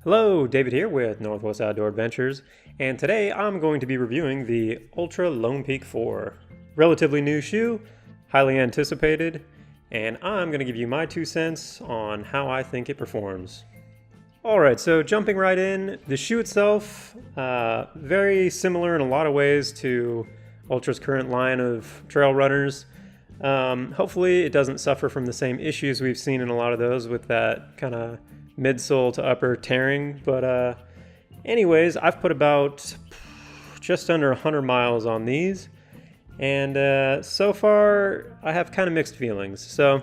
Hello, David here with Northwest Outdoor Adventures, and today I'm going to be reviewing the Altra Lone Peak 4. Relatively new shoe, highly anticipated, and I'm going to give you my 2 cents on how I think it performs. Alright, so jumping right in, the shoe itself, very similar in a lot of ways to Altra's current line of trail runners. Hopefully it doesn't suffer from the same issues we've seen in a lot of those with that kind of midsole to upper tearing, but anyways, I've put about just under 100 miles on these, and so far I have kind of mixed feelings. So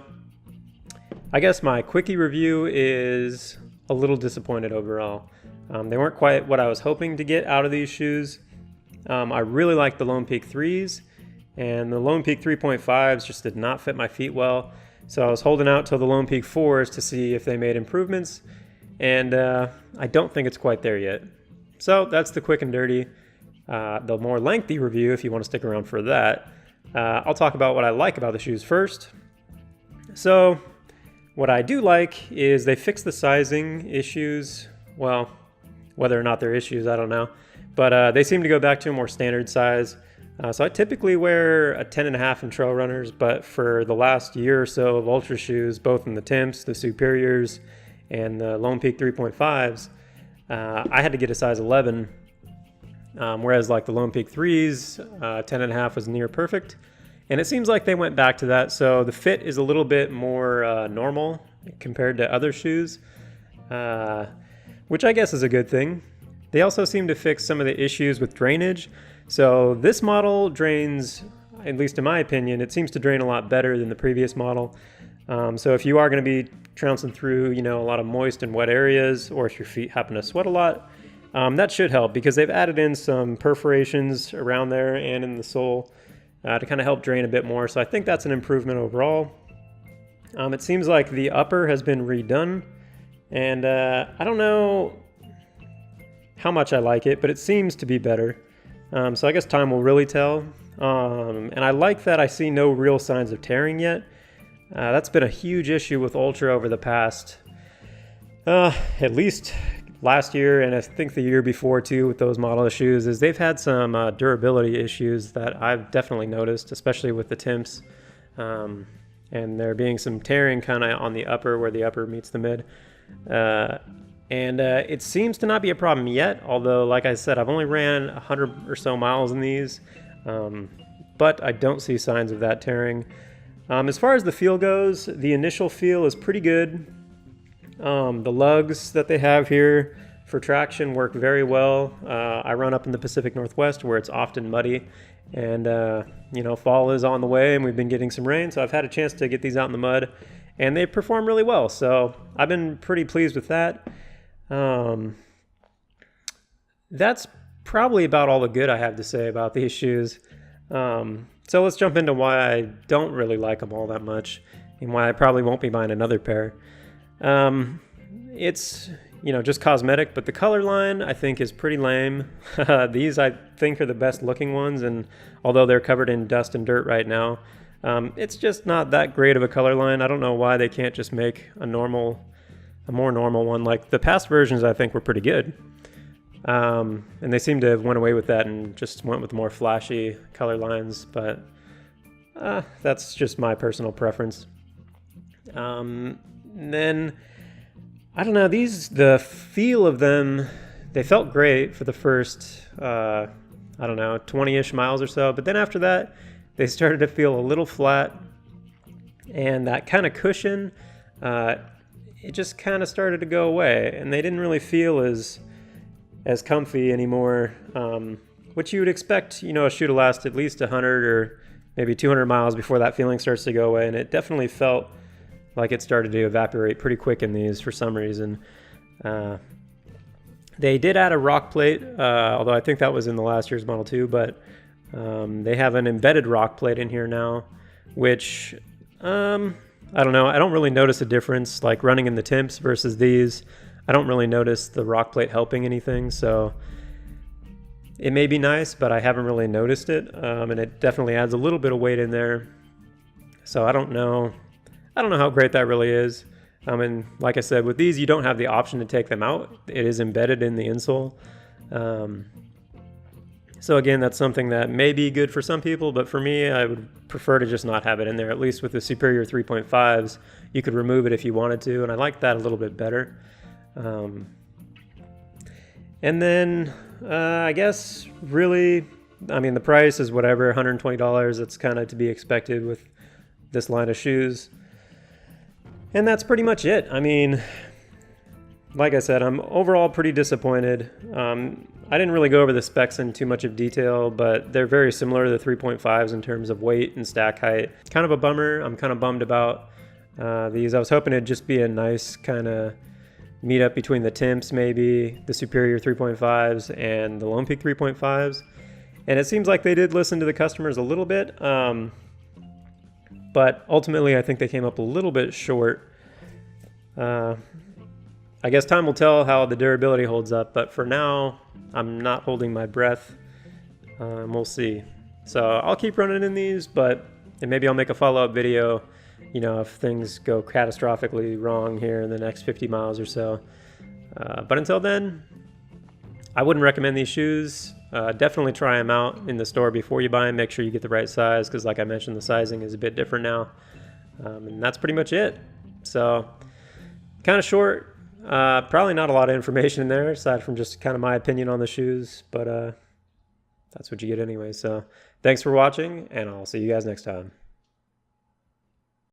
I guess my quickie review is a little disappointed overall. They weren't quite what I was hoping to get out of these shoes. I really like the Lone Peak 3s, and the Lone Peak 3.5s just did not fit my feet well. So I was holding out till the Lone Peak 4s to see if they made improvements, and I don't think it's quite there yet. So that's the quick and dirty. The more lengthy review, if you want to stick around for that, I'll talk about what I like about the shoes first. So what I do like is they fix the sizing issues. Well, whether or not they're issues, I don't know. But they seem to go back to a more standard size. So I typically wear a 10.5 in trail runners, but for the last year or so of Altra shoes, both in the Temps, the Superiors, and the Lone Peak 3.5s, I had to get a size 11, whereas like the Lone Peak 3s, 10.5 was near perfect. And it seems like they went back to that, so the fit is a little bit more normal compared to other shoes, which I guess is a good thing. They also seem to fix some of the issues with drainage. So this model drains, at least in my opinion, it seems to drain a lot better than the previous model. So if you are going to be trouncing through, a lot of moist and wet areas, or if your feet happen to sweat a lot, that should help because they've added in some perforations around there and in the sole to kind of help drain a bit more. So I think that's an improvement overall. It seems like the upper has been redone, and I don't know how much I like it, but it seems to be better. So I guess time will really tell. And I like that I see no real signs of tearing yet. That's been a huge issue with Altra over the past, at least last year, and I think the year before too with those model of shoes, is they've had some durability issues that I've definitely noticed, especially with the Temps. And there being some tearing kind of on the upper where the upper meets the mid. And it seems to not be a problem yet, although, like I said, I've only ran 100 or so miles in these, but I don't see signs of that tearing. As far as the feel goes, the initial feel is pretty good. The lugs that they have here for traction work very well. I run up in the Pacific Northwest where it's often muddy, and fall is on the way, and we've been getting some rain, so I've had a chance to get these out in the mud, and they perform really well, so I've been pretty pleased with that. That's probably about all the good I have to say about these shoes. So let's jump into why I don't really like them all that much and why I probably won't be buying another pair. It's, just cosmetic, but the color line I think is pretty lame. These I think are the best looking ones, and although they're covered in dust and dirt right now, it's just not that great of a color line. I don't know why they can't just make a more normal one. Like the past versions I think were pretty good, and they seem to have went away with that and just went with more flashy color lines, but that's just my personal preference. Then I don't know, the feel of them, they felt great for the first 20-ish miles or so, but then after that they started to feel a little flat, and that kind of cushion, it just kind of started to go away, and they didn't really feel as comfy anymore, which you would expect, a shoe to last at least 100 or maybe 200 miles before that feeling starts to go away, and it definitely felt like it started to evaporate pretty quick in these for some reason. They did add a rock plate, although I think that was in the last year's model too, but they have an embedded rock plate in here now, which I don't know. I don't really notice a difference, like running in the Temps versus these. I don't really notice the rock plate helping anything, so it may be nice, but I haven't really noticed it, and it definitely adds a little bit of weight in there. So I don't know how great that really is. And like I said, with these, you don't have the option to take them out. It is embedded in the insole. So again, that's something that may be good for some people, but for me, I would prefer to just not have it in there. At least with the Superior 3.5s, you could remove it if you wanted to, and I like that a little bit better. And then I guess really, I mean, the price is whatever, $120. That's kind of to be expected with this line of shoes. And that's pretty much it. I mean, like I said, I'm overall pretty disappointed. I didn't really go over the specs in too much of detail, but they're very similar to the 3.5s in terms of weight and stack height. Kind of a bummer. I'm kind of bummed about these. I was hoping it'd just be a nice kind of meet up between the Temps, maybe the Superior 3.5s and the Lone Peak 3.5s. And it seems like they did listen to the customers a little bit, but ultimately I think they came up a little bit short. I guess time will tell how the durability holds up, but for now, I'm not holding my breath. We'll see. So I'll keep running in these, but maybe I'll make a follow-up video, you know, if things go catastrophically wrong here in the next 50 miles or so. But until then, I wouldn't recommend these shoes. Definitely try them out in the store before you buy them. Make sure you get the right size, because like I mentioned, the sizing is a bit different now. And that's pretty much it. So kind of short. Probably not a lot of information in there aside from just kind of my opinion on the shoes, but that's what you get anyway. So thanks for watching, and I'll see you guys next time.